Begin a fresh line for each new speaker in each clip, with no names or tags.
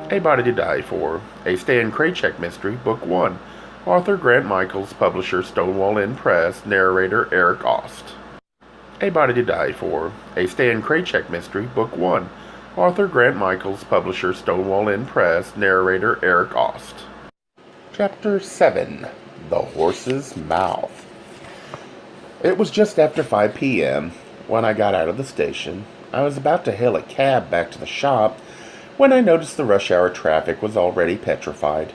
A Body to Die For, a Stan Kraychik mystery, Book 1. Author Grant Michaels, publisher Stonewall Inn Press, narrator Eric Ost. A Body to Die For, a Stan Kraychik mystery, Book 1. Author Grant Michaels, publisher Stonewall Inn Press, narrator Eric Ost. Chapter 7. The Horse's Mouth. It was just after 5 p.m. when I got out of the station. I was about to hail a cab back to the shop when I noticed the rush hour traffic was already petrified.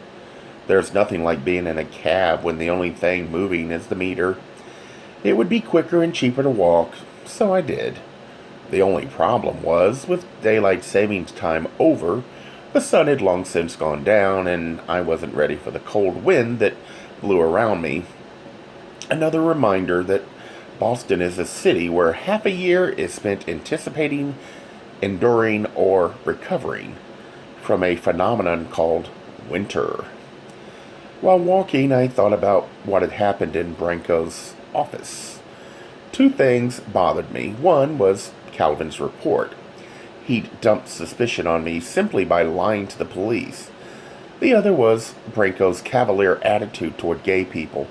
There's nothing like being in a cab when the only thing moving is the meter. It would be quicker and cheaper to walk, so I did. The only problem was, with daylight savings time over, the sun had long since gone down, and I wasn't ready for the cold wind that blew around me. Another reminder that Boston is a city where half a year is spent anticipating, enduring, or recovering from a phenomenon called winter. While walking, I thought about what had happened in Branco's office. Two things bothered me. One was Calvin's report. He'd dumped suspicion on me simply by lying to the police. The other was Branco's cavalier attitude toward gay people,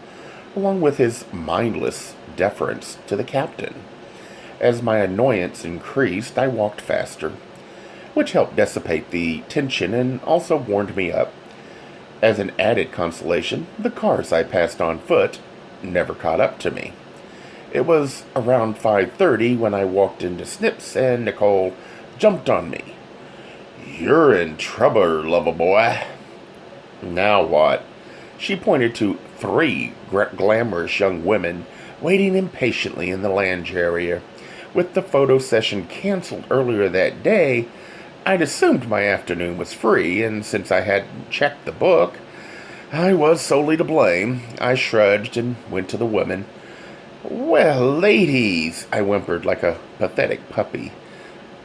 along with his mindless deference to the captain. As my annoyance increased, I walked faster, which helped dissipate the tension and also warmed me up. As an added consolation, the cars I passed on foot never caught up to me. It was around 5:30 when I walked into Snips and Nicole jumped on me. "You're in trouble, lover boy." "Now what?" She pointed to three glamorous young women waiting impatiently in the lounge area. With the photo session canceled earlier that day, I'd assumed my afternoon was free, and since I hadn't checked the book, I was solely to blame. I shrugged and went to the women. "Well, ladies," I whimpered like a pathetic puppy.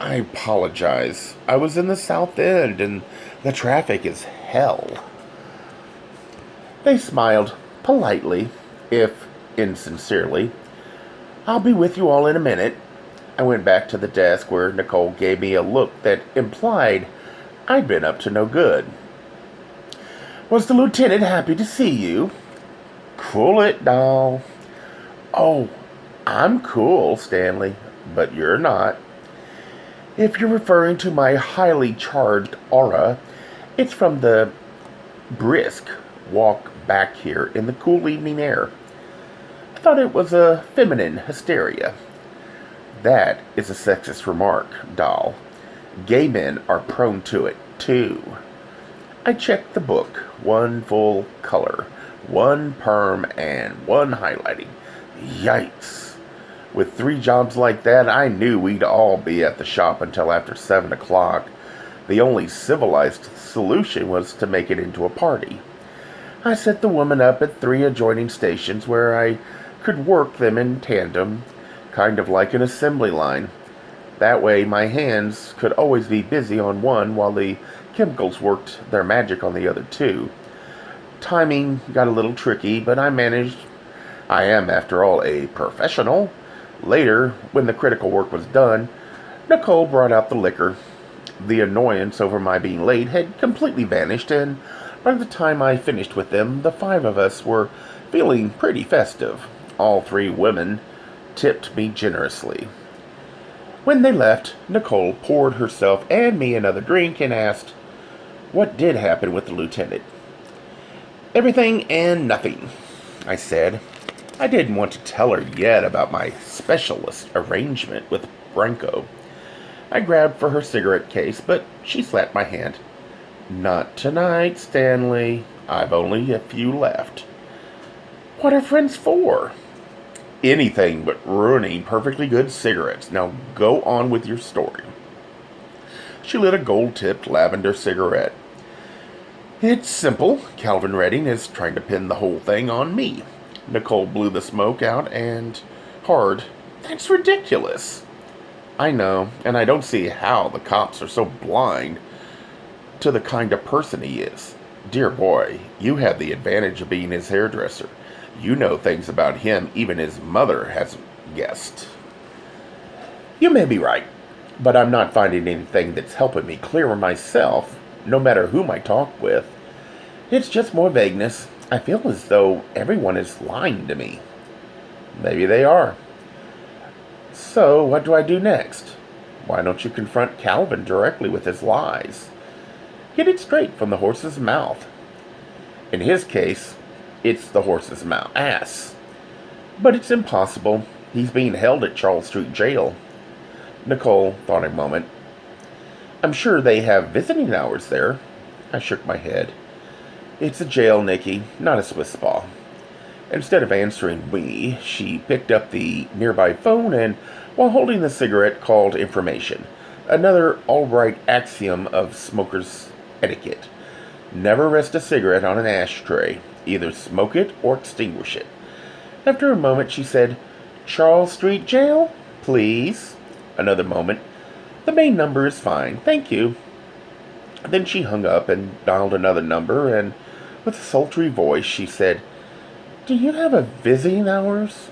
"I apologize. I was in the South End, and the traffic is hell." They smiled politely, if insincerely. "I'll be with you all in a minute." I went back to the desk where Nicole gave me a look that implied I'd been up to no good. "Was the lieutenant happy to see you?" "Cool it, doll." "Oh, I'm cool, Stanley, but you're not." "If you're referring to my highly charged aura, it's from the brisk walk back here in the cool evening air. I thought it was a feminine hysteria." "That is a sexist remark, doll. Gay men are prone to it, too." I checked the book. One full color, one perm, and one highlighting. Yikes. With 3 jobs like that, I knew we'd all be at the shop until after 7 o'clock. The only civilized solution was to make it into a party. I set the woman up at 3 adjoining stations where I could work them in tandem, kind of like an assembly line. That way my hands could always be busy on one while the chemicals worked their magic on the other 2. Timing got a little tricky, but I managed. I am, after all, a professional. Later, when the critical work was done, Nicole brought out the liquor. The annoyance over my being late had completely vanished, and by the time I finished with them, the 5 of us were feeling pretty festive. All 3 women tipped me generously. When they left, Nicole poured herself and me another drink and asked, "What did happen with the lieutenant?" "Everything and nothing," I said. I didn't want to tell her yet about my specialist arrangement with Branco. I grabbed for her cigarette case, but she slapped my hand. "Not tonight, Stanley. I've only a few left." "What are friends for?" "Anything but ruining perfectly good cigarettes. Now go on with your story." She lit a gold-tipped lavender cigarette. "It's simple. Calvin Redding is trying to pin the whole thing on me." Nicole blew the smoke out and hard. "That's ridiculous." "I know, and I don't see how the cops are so blind to the kind of person he is. Dear boy, you have the advantage of being his hairdresser. You know things about him even his mother hasn't guessed." "You may be right, but I'm not finding anything that's helping me clear myself no matter whom I talk with. It's just more vagueness. I feel as though everyone is lying to me. Maybe they are. So, what do I do next? Why don't you confront Calvin directly with his lies? Get it straight from the horse's mouth. In his case, it's the horse's ass. But it's impossible. He's being held at Charles Street Jail. Nicole thought a moment. I'm sure they have visiting hours there. I shook my head. It's a jail, Nicky, not a Swiss spa. Instead of answering me, she picked up the nearby phone and, while holding the cigarette, called information. Another all-right axiom of smoker's etiquette. Never rest a cigarette on an ashtray. Either smoke it or extinguish it. After a moment, she said, Charles Street Jail, please. Another moment. The main number is fine, thank you. Then she hung up and dialed another number, and with a sultry voice, she said, Do you have a visiting hours?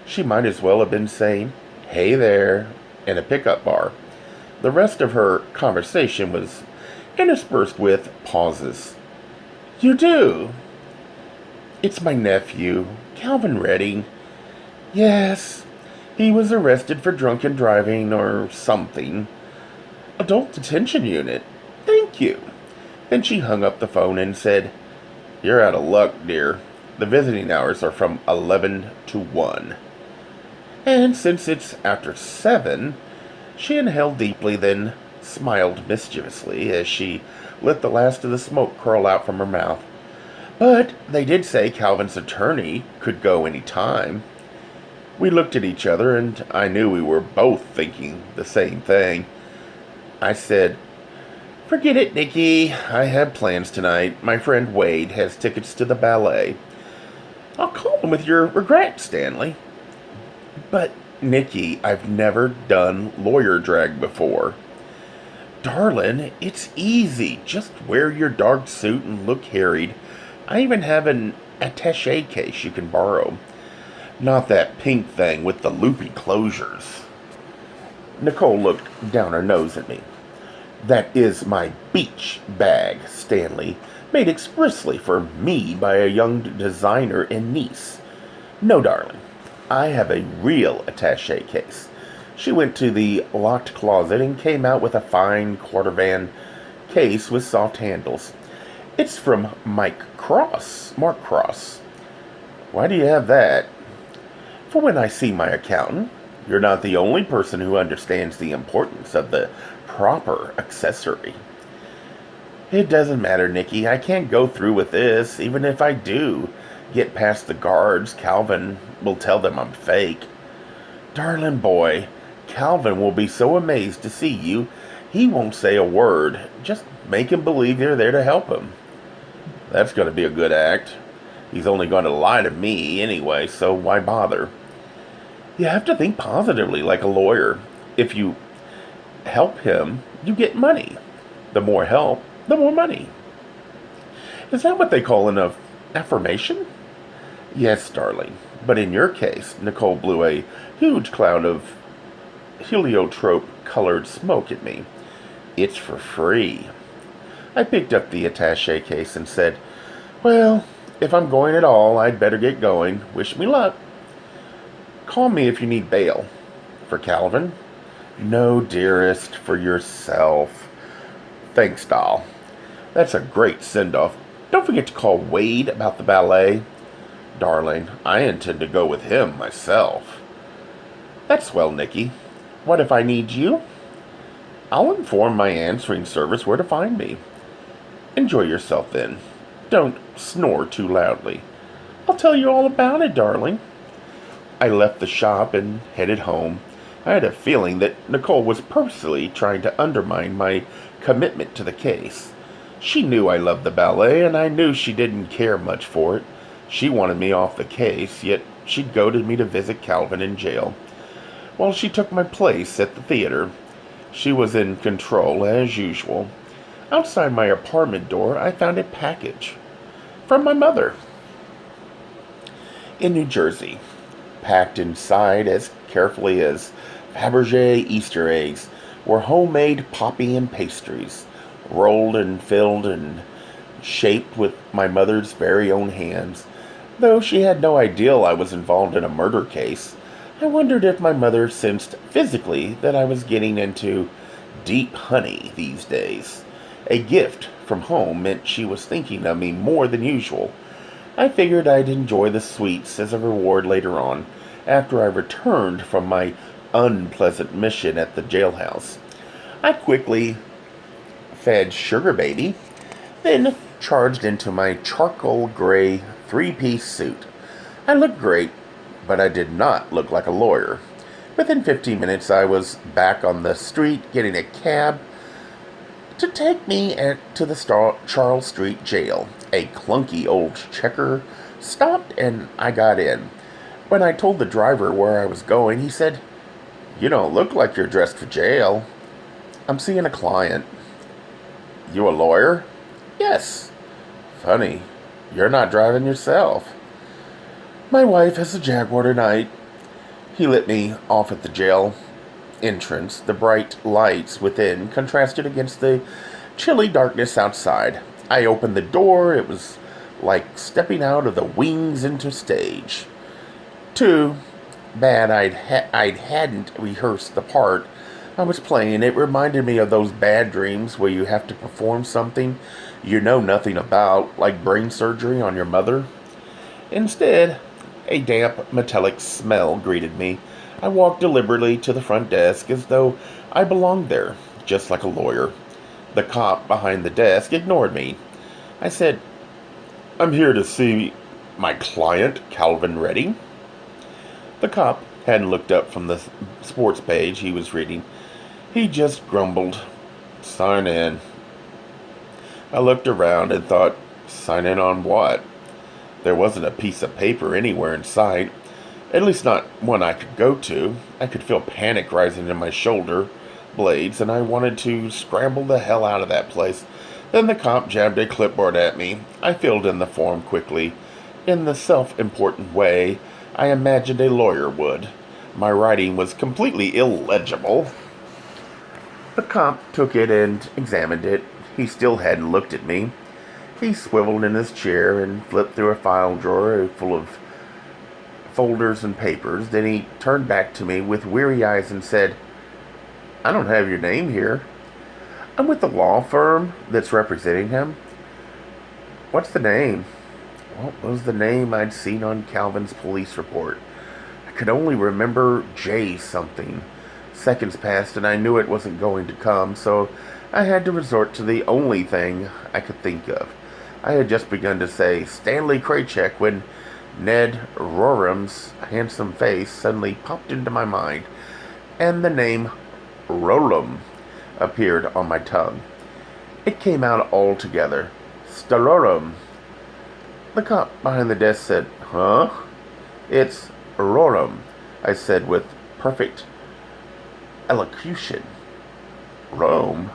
She might as well have been saying, Hey there, in a pickup bar. The rest of her conversation was interspersed with pauses. You do? It's my nephew, Calvin Redding. Yes, he was arrested for drunken driving or something. Adult detention unit. Thank you. Then she hung up the phone and said, You're out of luck, dear. The visiting hours are from 11 to 1. And since it's after 7, she inhaled deeply, then smiled mischievously as she let the last of the smoke curl out from her mouth. But they did say Calvin's attorney could go any time. We looked at each other, and I knew we were both thinking the same thing. I said, Forget it, Nicky. I have plans tonight. My friend Wade has tickets to the ballet. I'll call him with your regrets, Stanley. But, Nicky, I've never done lawyer drag before. Darling, it's easy. Just wear your dark suit and look harried. I even have an attaché case you can borrow. Not that pink thing with the loopy closures. Nicole looked down her nose at me. That is my beach bag, Stanley, made expressly for me by a young designer in Nice. No, darling, I have a real attaché case. She went to the locked closet and came out with a fine quarter-van case with soft handles. It's from Mark Cross. Why do you have that? For when I see my accountant. You're not the only person who understands the importance of the proper accessory. It doesn't matter, Nicky. I can't go through with this. Even if I do get past the guards, Calvin will tell them I'm fake. Darling boy, Calvin will be so amazed to see you, he won't say a word. Just make him believe you're there to help him. That's going to be a good act. He's only going to lie to me anyway, so why bother? You have to think positively like a lawyer. If you help him, you get money. The more help, the more money. Is that what they call an affirmation? Yes, darling. But in your case, Nicole blew a huge cloud of heliotrope-colored smoke at me. It's for free. I picked up the attaché case and said, Well, if I'm going at all, I'd better get going. Wish me luck. Call me if you need bail. For Calvin? No, dearest, for yourself. Thanks, doll. That's a great send-off. Don't forget to call Wade about the ballet. Darling, I intend to go with him myself. That's swell, Nicky. What if I need you? I'll inform my answering service where to find me. Enjoy yourself then. Don't snore too loudly. I'll tell you all about it, darling. I left the shop and headed home. I had a feeling that Nicole was purposely trying to undermine my commitment to the case. She knew I loved the ballet, and I knew she didn't care much for it. She wanted me off the case, yet she'd goaded me to visit Calvin in jail. While she took my place at the theater, she was in control as usual. Outside my apartment door, I found a package from my mother. In New Jersey, packed inside as carefully as Fabergé Easter eggs, were homemade poppy and pastries, rolled and filled and shaped with my mother's very own hands. Though she had no idea I was involved in a murder case, I wondered if my mother sensed physically that I was getting into deep honey these days. A gift from home meant she was thinking of me more than usual. I figured I'd enjoy the sweets as a reward later on, after I returned from my unpleasant mission at the jailhouse. I quickly fed Sugar Baby, then charged into my charcoal gray three-piece suit. I looked great, but I did not look like a lawyer. Within 15 minutes, I was back on the street getting a cab to take me to the Charles Street jail. A clunky old checker stopped and I got in. When I told the driver where I was going, he said, "You don't look like you're dressed for jail." "I'm seeing a client." "You a lawyer?" "Yes." "Funny, you're not driving yourself." "My wife has a Jaguar tonight." He let me off at the jail entrance. The bright lights within contrasted against the chilly darkness outside. I opened the door. It was like stepping out of the wings into stage. Too bad I hadn't rehearsed the part I was playing. It reminded me of those bad dreams where you have to perform something you know nothing about, like brain surgery on your mother. Instead, a damp, metallic smell greeted me. I walked deliberately to the front desk as though I belonged there, just like a lawyer. The cop behind the desk ignored me. I said, "I'm here to see my client, Calvin Redding." The cop hadn't looked up from the sports page he was reading. He just grumbled, "Sign in." I looked around and thought, sign in on what? There wasn't a piece of paper anywhere in sight, at least not one I could go to. I could feel panic rising in my shoulder blades, and I wanted to scramble the hell out of that place. Then the cop jabbed a clipboard at me. I filled in the form quickly, in the self-important way I imagined a lawyer would. My writing was completely illegible. The cop took it and examined it. He still hadn't looked at me. He swiveled in his chair and flipped through a file drawer full of folders and papers. Then he turned back to me with weary eyes and said, "I don't have your name here." "I'm with the law firm that's representing him." "What's the name?" What was the name I'd seen on Calvin's police report? I could only remember J something. Seconds passed and I knew it wasn't going to come, so I had to resort to the only thing I could think of. I had just begun to say Stanley Kraychik when Ned Rorum's handsome face suddenly popped into my mind, and the name Rollum appeared on my tongue. It came out all together. Stalorum. The cop behind the desk said, "Huh?" "It's Rollum," I said with perfect elocution. "Rome?"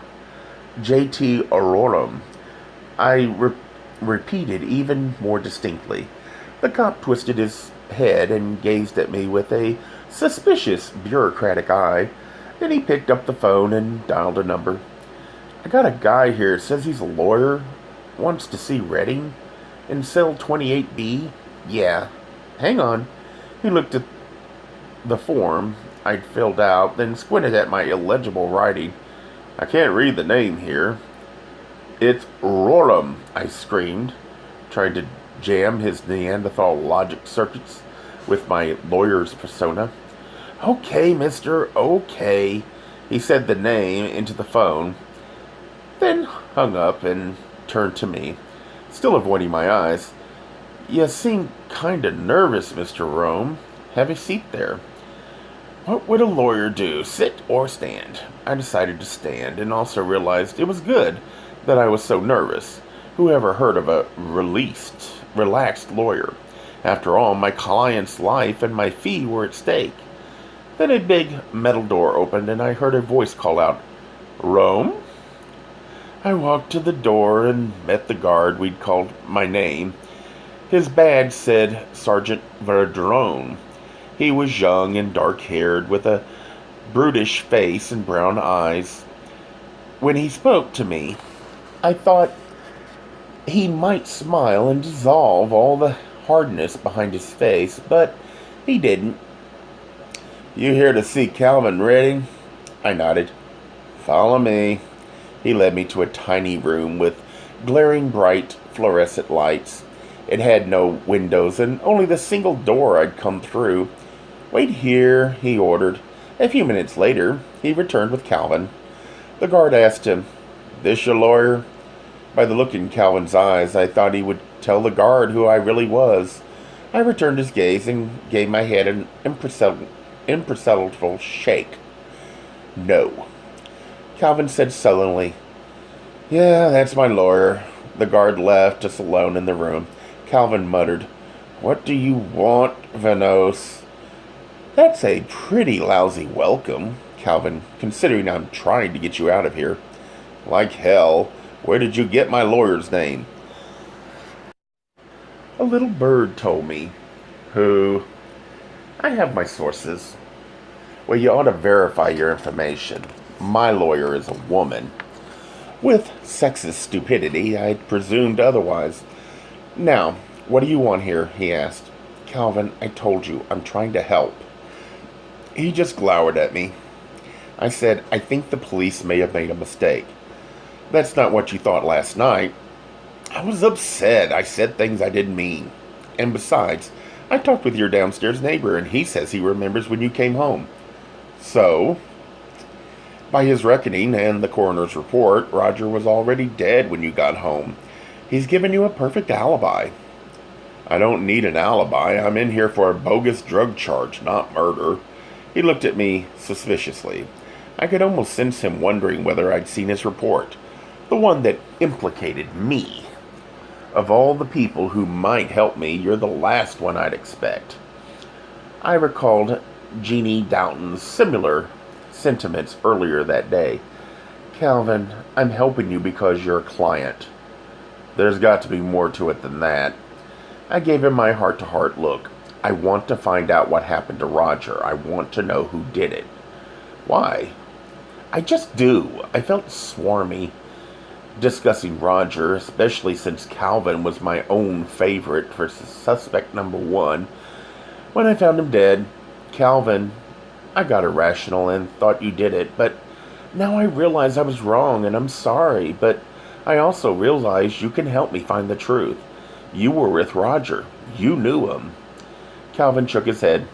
"J.T. Aurorum," I repeated even more distinctly. The cop twisted his head and gazed at me with a suspicious, bureaucratic eye. Then he picked up the phone and dialed a number. "I got a guy here, says he's a lawyer, wants to see Redding. In cell 28B? Yeah. Hang on." He looked at the form I'd filled out, then squinted at my illegible writing. "I can't read the name here." "It's Rollum," I screamed, trying to jam his Neanderthal logic circuits with my lawyer's persona. "Okay, mister, okay." He said the name into the phone, then hung up and turned to me, still avoiding my eyes. "You seem kinda nervous, Mr. Rome. Have a seat there." What would a lawyer do, sit or stand? I decided to stand, and also realized it was good that I was so nervous. Who ever heard of a relaxed lawyer? After all, my client's life and my fee were at stake. Then a big metal door opened, and I heard a voice call out, "Rome?" I walked to the door and met the guard we'd called my name. His badge said Sergeant Verdrone. He was young and dark-haired, with a brutish face and brown eyes. When he spoke to me, I thought he might smile and dissolve all the hardness behind his face, but he didn't. "You here to see Calvin Redding?" I nodded. "Follow me." He led me to a tiny room with glaring bright fluorescent lights. It had no windows and only the single door I'd come through. "Wait here," he ordered. A few minutes later, he returned with Calvin. The guard asked him, "This your lawyer?" By the look in Calvin's eyes, I thought he would tell the guard who I really was. I returned his gaze and gave my head an imperceptible shake. "No." Calvin said sullenly, "Yeah, that's my lawyer." The guard left us alone in the room. Calvin muttered, "What do you want, Vanos?" "That's a pretty lousy welcome, Calvin, considering I'm trying to get you out of here." "Like hell. Where did you get my lawyer's name?" "A little bird told me." "Who?" "I have my sources." "Well, you ought to verify your information. My lawyer is a woman." With sexist stupidity, I'd presumed otherwise. "Now, what do you want here?" he asked. "Calvin, I told you, I'm trying to help." He just glowered at me. I said, "I think the police may have made a mistake." "That's not what you thought last night." I was upset. I said things I didn't mean. "And besides, I talked with your downstairs neighbor, and he says he remembers when you came home." "So?" "By his reckoning and the coroner's report, Roger was already dead when you got home. He's given you a perfect alibi." "I don't need an alibi. I'm in here for a bogus drug charge, not murder." He looked at me suspiciously. I could almost sense him wondering whether I'd seen his report, the one that implicated me. "Of all the people who might help me, you're the last one I'd expect." I recalled Jeannie Doughton's similar sentiments earlier that day. "Calvin, I'm helping you because you're a client." "There's got to be more to it than that." I gave him my heart-to-heart look. "I want to find out what happened to Roger. I want to know who did it." "Why?" "I just do." I felt swarmy discussing Roger, especially since Calvin was my own favorite for suspect number one. When I found him dead, "Calvin, I got irrational and thought you did it, but now I realize I was wrong and I'm sorry, but I also realize you can help me find the truth. You were with Roger. You knew him." Calvin shook his head.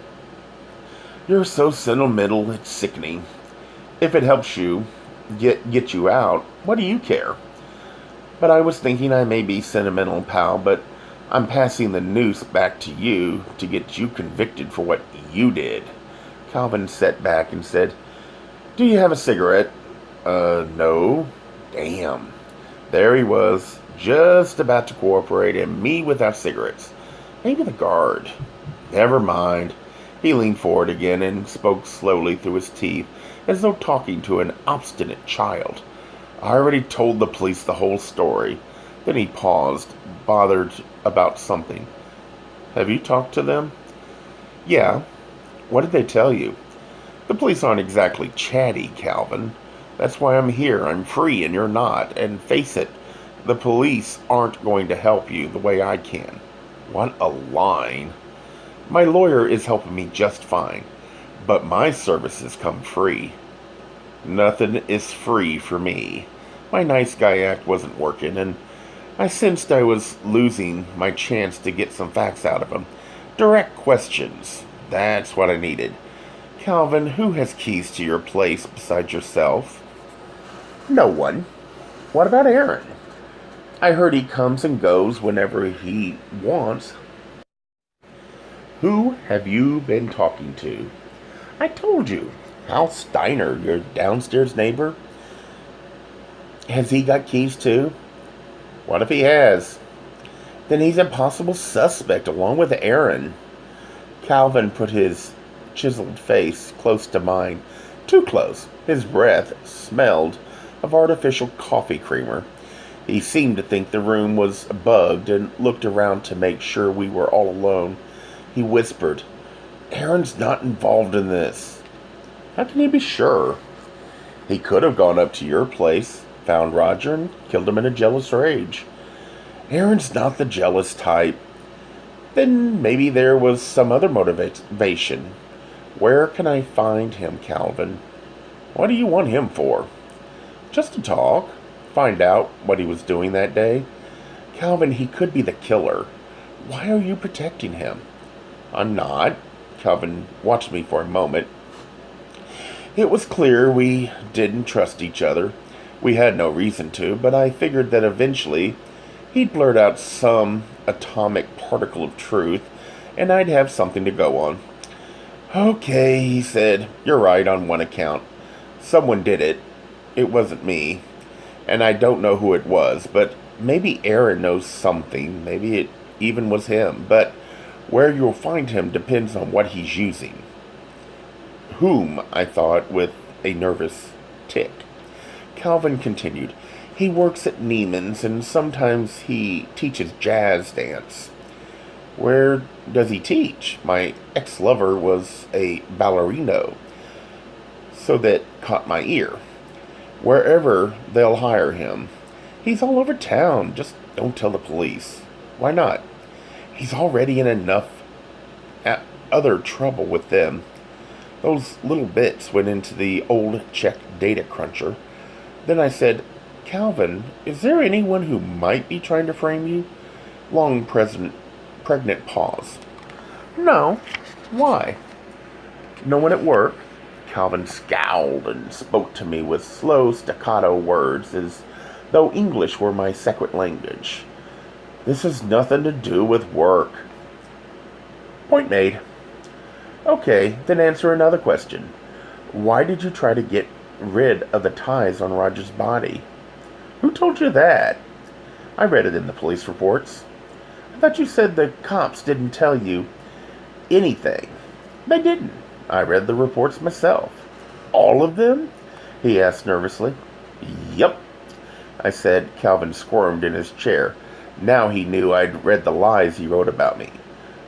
"You're so sentimental, it's sickening. If it helps you get you out, what do you care?" "But I was thinking I may be sentimental, pal, but I'm passing the noose back to you to get you convicted for what you did." Calvin sat back and said, "Do you have a cigarette?" No." Damn. There he was, just about to cooperate, and me without cigarettes. Maybe the guard. Never mind. He leaned forward again and spoke slowly through his teeth, as though talking to an obstinate child. "I already told the police the whole story." Then he paused, bothered about something. "Have you talked to them?" "Yeah." "What did they tell you?" "The police aren't exactly chatty, Calvin. That's why I'm here. I'm free and you're not. And face it, the police aren't going to help you the way I can." What a line. "My lawyer is helping me just fine, but my services come free." "Nothing is free for me." My nice guy act wasn't working, and I sensed I was losing my chance to get some facts out of him. Direct questions. That's what I needed. "Calvin, who has keys to your place besides yourself?" "No one." "What about Aaron?" "I heard he comes and goes whenever he wants." "Who have you been talking to?" "I told you. Hal Steiner, your downstairs neighbor." "Has he got keys too?" "What if he has?" "Then he's a possible suspect along with Aaron." Calvin put his chiseled face close to mine. Too close. His breath smelled of artificial coffee creamer. He seemed to think the room was bugged and looked around to make sure we were all alone. He whispered, "Aaron's not involved in this." "How can you be sure?" "He could have gone up to your place." Found Roger and killed him in a jealous rage. Aaron's not the jealous type. Then maybe there was some other motivation. Where can I find him, Calvin? What do you want him for? Just to talk. Find out what he was doing that day. Calvin, he could be the killer. Why are you protecting him? I'm not. Calvin watched me for a moment. It was clear we didn't trust each other. We had no reason to, but I figured that eventually he'd blurt out some atomic particle of truth, and I'd have something to go on. Okay, he said, you're right on one account. Someone did it. It wasn't me. And I don't know who it was, but maybe Aaron knows something. Maybe it even was him. But where you'll find him depends on what he's using. Whom, I thought, with a nervous tick. Calvin continued. He works at Neiman's, and sometimes he teaches jazz dance. Where does he teach? My ex-lover was a ballerino, so that caught my ear. Wherever they'll hire him. He's all over town. Just don't tell the police. Why not? He's already in enough other trouble with them. Those little bits went into the old check data cruncher. Then I said, Calvin, is there anyone who might be trying to frame you? Long pregnant pause. No. Why? No one at work? Calvin scowled and spoke to me with slow staccato words as though English were my second language. This has nothing to do with work. Point made. Okay, then answer another question. Why did you try to get rid of the ties on Roger's body? Who told you that? I read it in the police reports. I thought you said the cops didn't tell you anything. They didn't. I read the reports myself. All of them? He asked nervously. Yep. I said. Calvin squirmed in his chair. Now he knew I'd read the lies he wrote about me.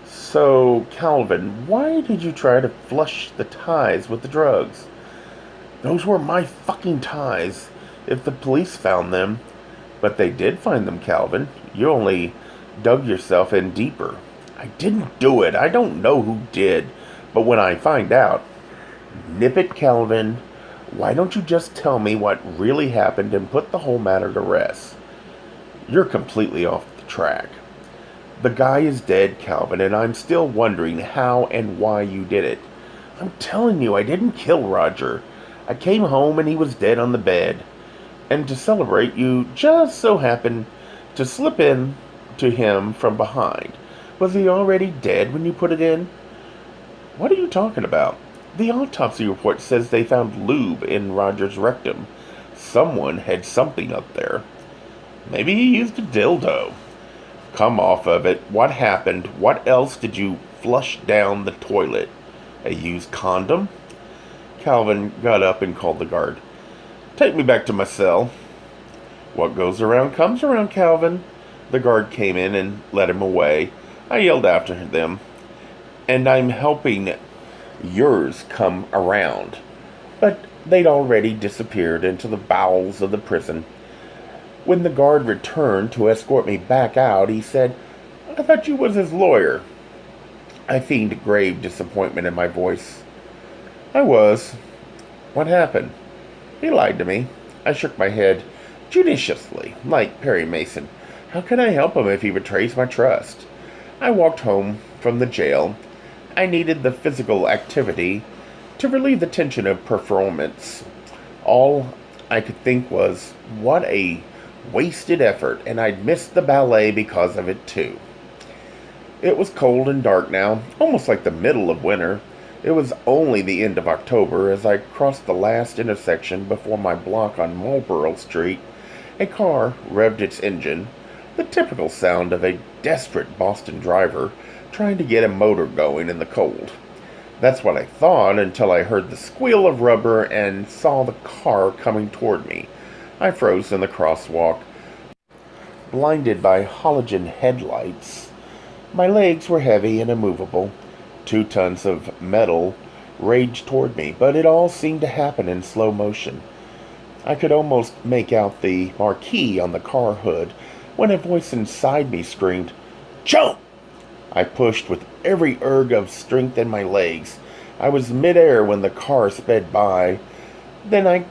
So, Calvin, why did you try to flush the ties with the drugs? Those were my fucking ties, if the police found them. But they did find them, Calvin. You only dug yourself in deeper. I didn't do it. I don't know who did. But when I find out, nip it, Calvin. Why don't you just tell me what really happened and put the whole matter to rest? You're completely off the track. The guy is dead, Calvin, and I'm still wondering how and why you did it. I'm telling you, I didn't kill Roger. I came home and he was dead on the bed. And to celebrate, you just so happened to slip in to him from behind. Was he already dead when you put it in? What are you talking about? The autopsy report says they found lube in Roger's rectum. Someone had something up there. Maybe he used a dildo. Come off of it. What happened? What else did you flush down the toilet? A used condom? Calvin got up and called the guard. Take me back to my cell. What goes around comes around, Calvin. The guard came in and led him away. I yelled after them. And I'm helping yours come around. But they'd already disappeared into the bowels of the prison. When the guard returned to escort me back out, he said, I thought you was his lawyer. I feigned grave disappointment in my voice. I was. What happened? He lied to me. I shook my head judiciously, like Perry Mason. How can I help him if he betrays my trust? I walked home from the jail. I needed the physical activity to relieve the tension of performance. All I could think was, what a wasted effort, and I'd missed the ballet because of it too. It was cold and dark now, almost like the middle of winter. It was only the end of October as I crossed the last intersection before my block on Marlborough Street. A car revved its engine, the typical sound of a desperate Boston driver trying to get a motor going in the cold. That's what I thought until I heard the squeal of rubber and saw the car coming toward me. I froze in the crosswalk, blinded by halogen headlights. My legs were heavy and immovable. 2 tons of metal raged toward me, but it all seemed to happen in slow motion. I could almost make out the marquee on the car hood when a voice inside me screamed, "Jump!" I pushed with every erg of strength in my legs. I was midair when the car sped by. Then I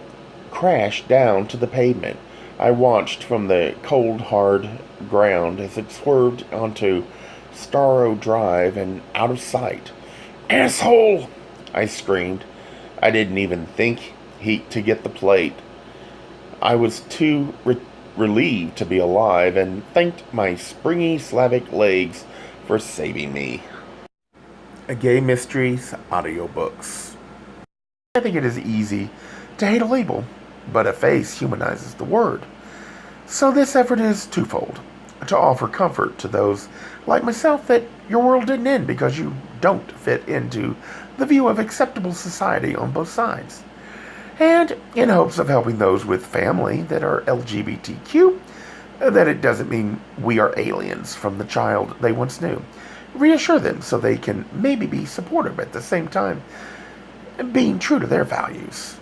crashed down to the pavement. I watched from the cold, hard ground as it swerved onto Starro Drive and out of sight. "Asshole!" I screamed. I didn't even think to get the plate. I was too relieved to be alive and thanked my springy Slavic legs for saving me. A Gay Mysteries audiobooks. I think it is easy to hate a label, but a face humanizes the word. So this effort is twofold: to offer comfort to those like myself that your world didn't end because you don't fit into the view of acceptable society on both sides, and in hopes of helping those with family that are LGBTQ, that it doesn't mean we are aliens from the child they once knew. Reassure them so they can maybe be supportive at the same time, being true to their values.